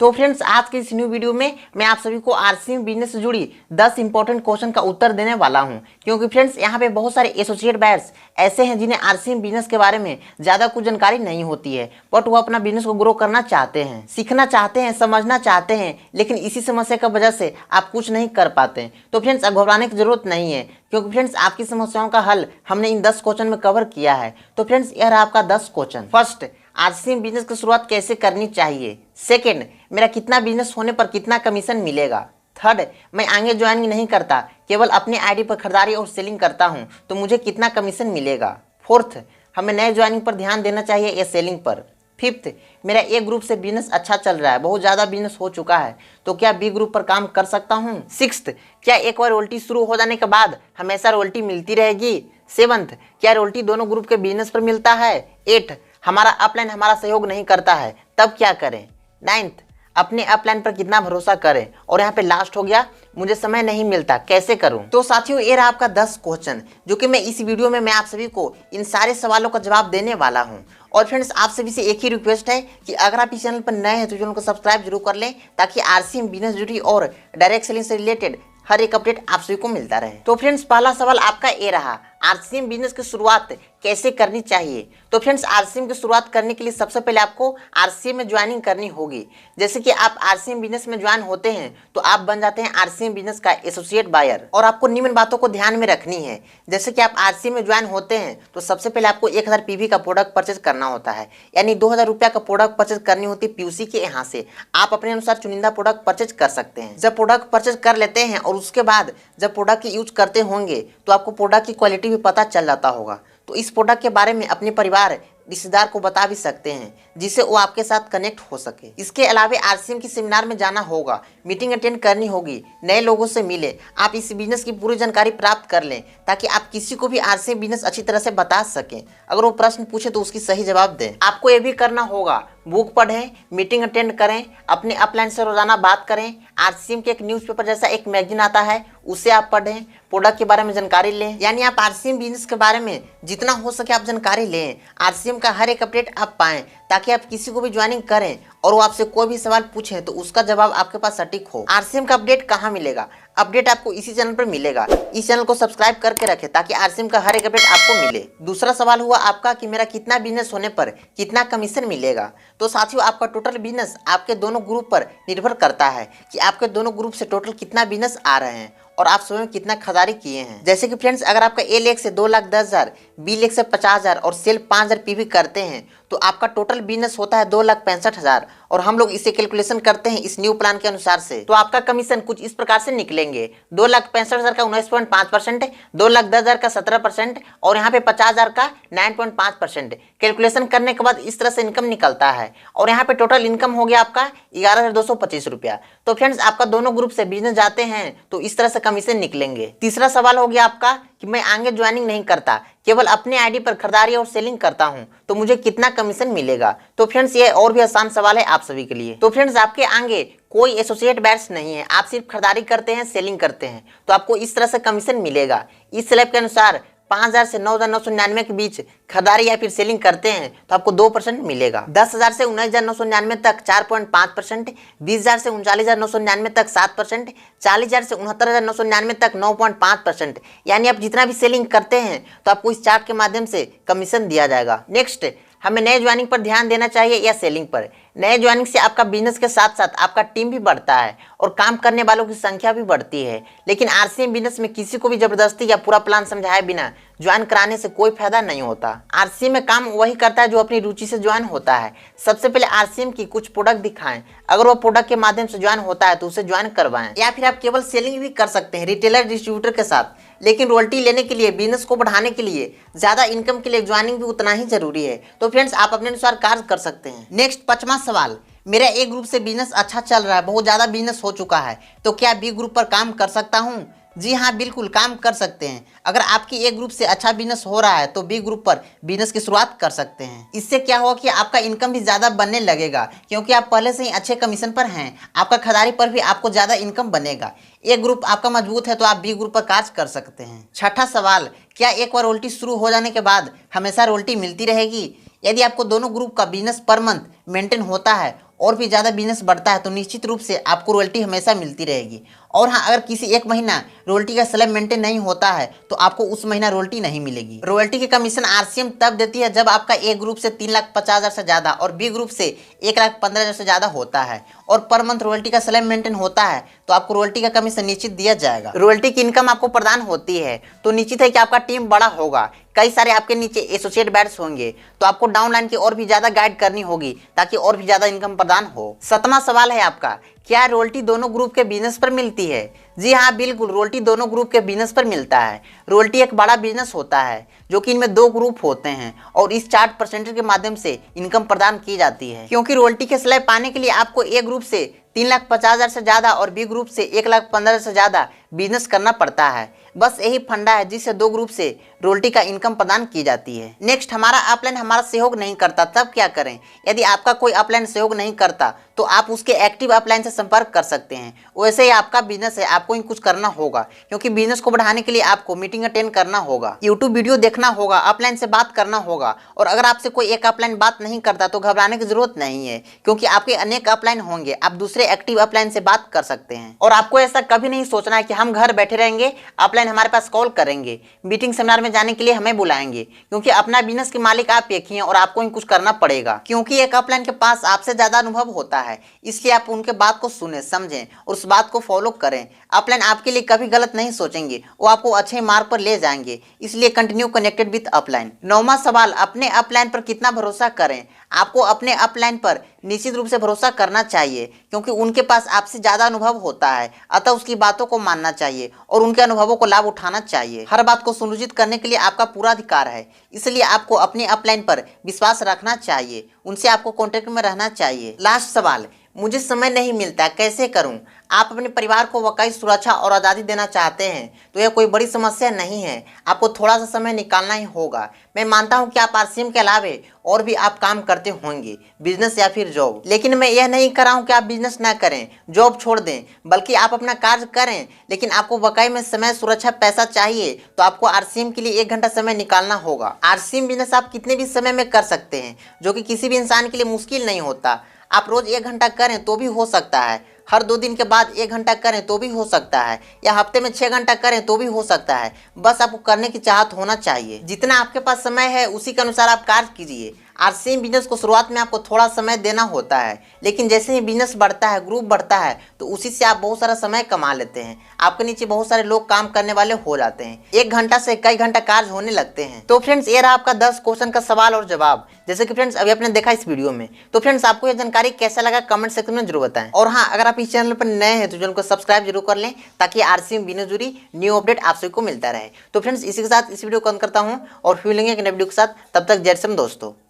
तो फ्रेंड्स आज के इस न्यू वीडियो में मैं आप सभी को आरसीएम बिजनेस से जुड़ी 10 इंपॉर्टेंट क्वेश्चन का उत्तर देने वाला हूं, क्योंकि फ्रेंड्स यहाँ पे बहुत सारे एसोसिएट बायर्स ऐसे हैं जिन्हें आरसीएम बिजनेस के बारे में ज़्यादा कुछ जानकारी नहीं होती है, बट वो अपना बिजनेस को ग्रो करना चाहते हैं, सीखना चाहते हैं, समझना चाहते हैं, लेकिन इसी समस्या की वजह से आप कुछ नहीं कर पाते। तो फ्रेंड्स अब घबराने की जरूरत नहीं है, क्योंकि फ्रेंड्स आपकी समस्याओं का हल हमने इन 10 क्वेश्चन में कवर किया है। तो फ्रेंड्स यह रहा आपका 10 क्वेश्चन। फर्स्ट, आरसीएम बिजनेस की शुरुआत कैसे करनी चाहिए। सेकंड, मेरा कितना बिजनेस होने पर कितना कमीशन मिलेगा। थर्ड, मैं आगे ज्वाइनिंग नहीं करता, केवल अपने आईडी पर खरीदारी और सेलिंग करता हूं, तो मुझे कितना कमीशन मिलेगा। फोर्थ, हमें नए ज्वाइनिंग पर ध्यान देना चाहिए या सेलिंग पर। फिफ्थ, मेरा ए ग्रुप से बिजनेस अच्छा चल रहा है, बहुत ज़्यादा बिजनेस हो चुका है, तो क्या बी ग्रुप पर काम कर सकता हूँ। सिक्स्थ, क्या एक बार रोल्टी शुरू हो जाने के बाद हमेशा रोल्टी मिलती रहेगी। सेवंथ, क्या रोल्टी दोनों ग्रुप के बिजनेस पर मिलता है। एट्थ, हमारा अपलाइन हमारा सहयोग नहीं करता है, तब क्या करें। नाइन्थ, अपने अपलाइन पर कितना भरोसा करें। और यहाँ पे लास्ट हो गया, मुझे समय नहीं मिलता, कैसे करूं। तो साथियों ये रहा आपका 10 क्वेश्चन, जो कि मैं इस वीडियो में मैं आप सभी को इन सारे सवालों का जवाब देने वाला हूं। और फ्रेंड्स आप सभी से एक ही रिक्वेस्ट है कि अगर आप इस चैनल पर नए हैं तो चैनल को सब्सक्राइब जरूर कर लें, ताकि आरसीएम बिजनेस जुड़ी और डायरेक्ट सेलिंग से रिलेटेड हर एक अपडेट आप सभी को मिलता रहे। तो फ्रेंड्स पहला सवाल आपका ये रहा, आरसीएम बिजनेस की शुरुआत कैसे करनी चाहिए। तो फ्रेंड्स आरसीएम की शुरुआत करने के लिए सबसे पहले आपको आरसीएम में ज्वाइनिंग करनी होगी। जैसे कि आप आरसीएम बिजनेस में ज्वाइन होते हैं तो आप बन जाते हैं आरसीएम बिजनेस का एसोसिएट बायर। और आपको निम्न बातों को ध्यान में रखनी है। जैसे कि आप आरसीएम में ज्वाइन होते हैं तो सबसे पहले आपको 1000 पीवी का प्रोडक्ट परचेज करना होता है, यानी 2000 रुपया का प्रोडक्ट परचेज करनी होती है पीयूसी के यहाँ से। आप अपने अनुसार चुनिंदा प्रोडक्ट परचेज कर सकते हैं। जब प्रोडक्ट परचेज कर लेते हैं और उसके बाद जब प्रोडक्ट की यूज करते होंगे तो आपको प्रोडक्ट की क्वालिटी भी पता चल जाता होगा, तो इस प्रोडक्ट के बारे में अपने परिवार रिश्तेदार को बता भी सकते हैं, जिससे वो आपके साथ कनेक्ट हो सके। इसके अलावा आरसीएम की सेमिनार में जाना होगा, मीटिंग अटेंड करनी होगी, नए लोगों से मिले, आप इस बिजनेस की पूरी जानकारी प्राप्त कर लें, ताकि आप किसी को भी आरसीएम बिजनेस अच्छी तरह से बता सकें। अगर वो प्रश्न पूछे तो उसकी सही जवाब दें। आपको ये भी करना होगा, बुक पढ़ें, मीटिंग अटेंड करें, अपने अपलाइन से रोजाना बात करें, आरसीएम के एक न्यूज़पेपर जैसा एक मैगजीन आता है उसे आप पढ़ें, प्रोडक्ट के बारे में जानकारी लें, यानी आप आरसीएम बिजनेस के बारे में जितना हो सके आप जानकारी लें। आरसीएम का हर एक अपडेट आप पाएं, ताकि आप किसी को भी ज्वाइनिंग करें और वो आपसे कोई भी सवाल पूछे तो उसका जवाब आपके पास सटीक हो। आरसीएम का अपडेट कहाँ मिलेगा? अपडेट आपको इसी चैनल पर मिलेगा। इस चैनल को सब्सक्राइब करके रखें, ताकि आरसीएम का हर एक अपडेट आपको मिले। दूसरा सवाल हुआ आपका कि मेरा कितना बिजनेस होने पर कितना कमीशन मिलेगा। तो साथियों आपका टोटल बिजनेस आपके दोनों ग्रुप पर निर्भर करता है कि आपके दोनों ग्रुप से टोटल कितना बिजनेस आ रहे हैं और आप स्वयं कितना खरीदारी किए हैं। जैसे कि फ्रेंड्स अगर आपका ए लेख से 2,10,000, बी लेख से 50,000 और सेल 5,000 पीवी करते हैं तो आपका टोटल बिजनेस होता है 2,65,000। और हम लोग इसे कैलकुलेशन करते हैं इस न्यू प्लान के अनुसार से, तो आपका कमीशन कुछ इस प्रकार से निकलेंगे। 2,65,000 का 19.5%, 2,10,000 का 17% और यहाँ पे 50,000 का 9.5%। कैलकुलेशन करने के बाद इस तरह से इनकम निकलता है। और यहाँ पे टोटल इनकम हो गया आपका 11,225 रुपया। तो फ्रेंड्स आपका दोनों ग्रुप से बिजनेस जाते हैं तो इस तरह से कमीशन निकलेंगे। तीसरा सवाल हो गया आपका कि मैं आगे ज्वाइनिंग नहीं करता, केवल अपने आईडी पर खरीदारी और सेलिंग करता हूं, तो मुझे कितना कमीशन मिलेगा। तो फ्रेंड्स ये और भी आसान सवाल है आप सभी के लिए। तो फ्रेंड्स आपके आगे कोई एसोसिएट बायर्स नहीं है, आप सिर्फ खरीदारी करते हैं, सेलिंग करते हैं, तो आपको इस तरह से कमीशन मिलेगा। इस स्लैब के अनुसार 5,000 से 9,999 के बीच खरीदारी या फिर सेलिंग करते हैं तो आपको 2% मिलेगा। 10,000 से 19,999 तक 4.5%, 20,000 से 39,999 तक 7%, 40,000 से 69,999 तक 9.5%। यानी आप जितना भी सेलिंग करते हैं तो आपको इस चार्ट के माध्यम से कमीशन दिया जाएगा। नेक्स्ट, हमें नए ज्वाइनिंग पर ध्यान देना चाहिए या सेलिंग पर। नए ज्वाइनिंग से आपका बिजनेस के साथ साथ आपका टीम भी बढ़ता है और काम करने वालों की संख्या भी बढ़ती है। लेकिन आरसीएम बिजनेस में किसी को भी जबरदस्ती या पूरा प्लान समझाए बिना ज्वाइन कराने से कोई फायदा नहीं होता। आरसीएम में काम वही करता है जो अपनी रुचि से ज्वाइन होता है। सबसे पहले आरसीएम की कुछ प्रोडक्ट दिखाएं, अगर वो प्रोडक्ट के माध्यम से ज्वाइन होता है तो उसे ज्वाइन करवाएं। या फिर आप केवल सेलिंग भी कर सकते हैं रिटेलर डिस्ट्रीब्यूटर के साथ, लेकिन रॉयल्टी लेने के लिए, बिजनेस को बढ़ाने के लिए, ज्यादा इनकम के लिए ज्वाइनिंग भी उतना ही जरूरी है। तो फ्रेंड्स आप अपने अनुसार कार्य कर सकते हैं। नेक्स्ट 5वां सवाल, मेरा ए ग्रुप से बिजनेस अच्छा चल रहा है, बहुत ज़्यादा बिजनेस हो चुका है, तो क्या बी ग्रुप पर काम कर सकता हूँ? जी हाँ, बिल्कुल काम कर सकते हैं। अगर आपकी ए ग्रुप से अच्छा बिजनेस हो रहा है तो बी ग्रुप पर बिजनेस की शुरुआत कर सकते हैं। इससे क्या होगा कि आपका इनकम भी ज़्यादा बनने लगेगा, क्योंकि आप पहले से ही अच्छे कमीशन पर हैं। आपका खरीदारी पर भी आपको ज़्यादा इनकम बनेगा। ए ग्रुप आपका मजबूत है तो आप बी ग्रुप पर कार्य कर सकते हैं। छठा सवाल, क्या एक बार रोल्टी शुरू हो जाने के बाद हमेशा रोल्टी मिलती रहेगी? यदि आपको दोनों ग्रुप का बिजनेस पर मंथ मेंटेन होता है और भी ज़्यादा बिजनेस बढ़ता है तो निश्चित रूप से आपको रॉयल्टी हमेशा मिलती रहेगी। और हाँ, अगर किसी एक महीना रॉयल्टी का स्लैब मेंटेन नहीं होता है तो आपको उस महीना रॉयल्टी नहीं मिलेगी। रॉयल्टी की कमीशन आरसीएम तब देती है जब आपका ए ग्रुप से 3,50,000 से ज़्यादा और बी ग्रुप से 1,15,000 से ज़्यादा होता है और पर मंथ रॉयल्टी का स्लैब मेंटेन होता है तो आपको रॉयल्टी का कमीशन निश्चित दिया जाएगा। रॉयल्टी की इनकम आपको प्रदान होती है तो निश्चित है कि आपका टीम बड़ा होगा, कई सारे आपके नीचे एसोसिएट बैट्स होंगे तो आपको डाउनलाइन की और भी ज्यादा गाइड करनी होगी ताकि और भी ज्यादा इनकम प्रदान हो। 7वां सवाल है आपका, क्या रॉयल्टी दोनों ग्रुप के बिजनेस पर मिलती है? जी हाँ, बिल्कुल, रॉयल्टी दोनों ग्रुप के बिजनेस पर मिलता है। रॉयल्टी एक बड़ा बिजनेस होता है जो कि इनमें 2 ग्रुप होते हैं और इस चार्ट परसेंटेज के माध्यम से इनकम प्रदान की जाती है। क्योंकि रॉयल्टी के स्लैब पाने के लिए आपको ए ग्रुप से 3,50,000 से ज़्यादा और बी ग्रुप से 1,15,000 से ज़्यादा बिजनेस करना पड़ता है। बस यही फंडा है जिससे 2 ग्रुप से रॉयल्टी का इनकम प्रदान की जाती है। नेक्स्ट, हमारा अपलाइन हमारा सहयोग नहीं करता तब क्या करें? यदि आपका कोई अपलाइन सहयोग नहीं करता तो आप उसके एक्टिव अपलाइन से संपर्क कर सकते हैं। वैसे ही आपका बिजनेस है, आपको ही कुछ करना होगा क्योंकि बिजनेस को बढ़ाने के लिए आपको मीटिंग अटेंड करना होगा, यूट्यूब वीडियो देखना होगा, अपलाइन से बात करना होगा। और अगर आपसे कोई एक अपलाइन बात नहीं करता तो घबराने की जरूरत नहीं है क्योंकि आपके अनेक अपलाइन होंगे, आप दूसरे एक्टिव अपलाइन से बात कर सकते हैं। और आपको ऐसा कभी नहीं सोचना है कि हम घर बैठे रहेंगे, अपलाइन हमारे पास कॉल करेंगे, मीटिंग सेमिनार में जाने के लिए हमें बुलाएंगे, क्योंकि अपना बिजनेस के मालिक आप एक ही हैं और आपको ही कुछ करना पड़ेगा। क्योंकि एक अपलाइन के पास आपसे ज्यादा अनुभव होता है, इसलिए आप उनके बात को सुने, समझें और उस बात को फॉलो करें। अपलाइन आपके लिए कभी गलत नहीं सोचेंगे, वो आपको अच्छे मार्ग पर ले जाएंगे, इसलिए कंटिन्यू कनेक्टेड विद अपलाइन। 9वां सवाल, अपने अपलाइन पर कितना भरोसा करें? आपको अपने अपलाइन पर निश्चित रूप से भरोसा करना चाहिए क्योंकि उनके पास आपसे ज्यादा अनुभव होता है, अतः उसकी बातों को मानना चाहिए और उनके अनुभवों को लाभ उठाना चाहिए। हर बात को सुनिश्चित करने के लिए आपका पूरा अधिकार है, इसलिए आपको अपने अपलाइन पर विश्वास रखना चाहिए, उनसे आपको कॉन्टेक्ट में रहना चाहिए। लास्ट सवाल, मुझे समय नहीं मिलता, कैसे करूं? आप अपने परिवार को वाकई सुरक्षा और आज़ादी देना चाहते हैं तो यह कोई बड़ी समस्या नहीं है, आपको थोड़ा सा समय निकालना ही होगा। मैं मानता हूं कि आप आरसीएम के अलावे और भी आप काम करते होंगे, बिजनेस या फिर जॉब, लेकिन मैं यह नहीं कर रहा हूं कि आप बिजनेस ना करें, जॉब छोड़ दें, बल्कि आप अपना कार्य करें। लेकिन आपको वाकई में समय, सुरक्षा, पैसा चाहिए तो आपको आरसीएम के लिए 1 घंटा समय निकालना होगा। आरसीएम बिजनेस आप कितने भी समय में कर सकते हैं, जो कि किसी भी इंसान के लिए मुश्किल नहीं होता। आप रोज 1 घंटा करें तो भी हो सकता है, हर 2 दिन के बाद 1 घंटा करें तो भी हो सकता है, या हफ्ते में 6 घंटा करें तो भी हो सकता है। बस आपको करने की चाहत होना चाहिए। जितना आपके पास समय है उसी के अनुसार आप कार्य कीजिए। आरसीएम बिजनेस को शुरुआत में आपको थोड़ा समय देना होता है, लेकिन जैसे ही बिजनेस बढ़ता है, ग्रुप बढ़ता है, तो उसी से आप बहुत सारा समय कमा लेते हैं। आपके नीचे बहुत सारे लोग काम करने वाले हो जाते हैं, 1 घंटा से कई घंटा कार्य होने लगते हैं। तो फ्रेंड्स, ये रहा आपका 10 क्वेश्चन का सवाल और जवाब, जैसे कि फ्रेंड्स अभी आपने देखा इस वीडियो में। तो फ्रेंड्स, आपको यह जानकारी कैसा लगा कमेंट सेक्शन में जरूर बताएं। और हाँ, अगर आप इस चैनल पर नए हैं तो चैनल को सब्सक्राइब जरूर कर लें ताकि आरसीएम बिजनेस जुड़ी न्यू अपडेट आप सभी को मिलता रहे। तो फ्रेंड्स, इसी के साथ इस वीडियो को अंत करता हूँ और फिर मिलेंगे एक नए वीडियो के साथ। तब तक जय श्री राम दोस्तों।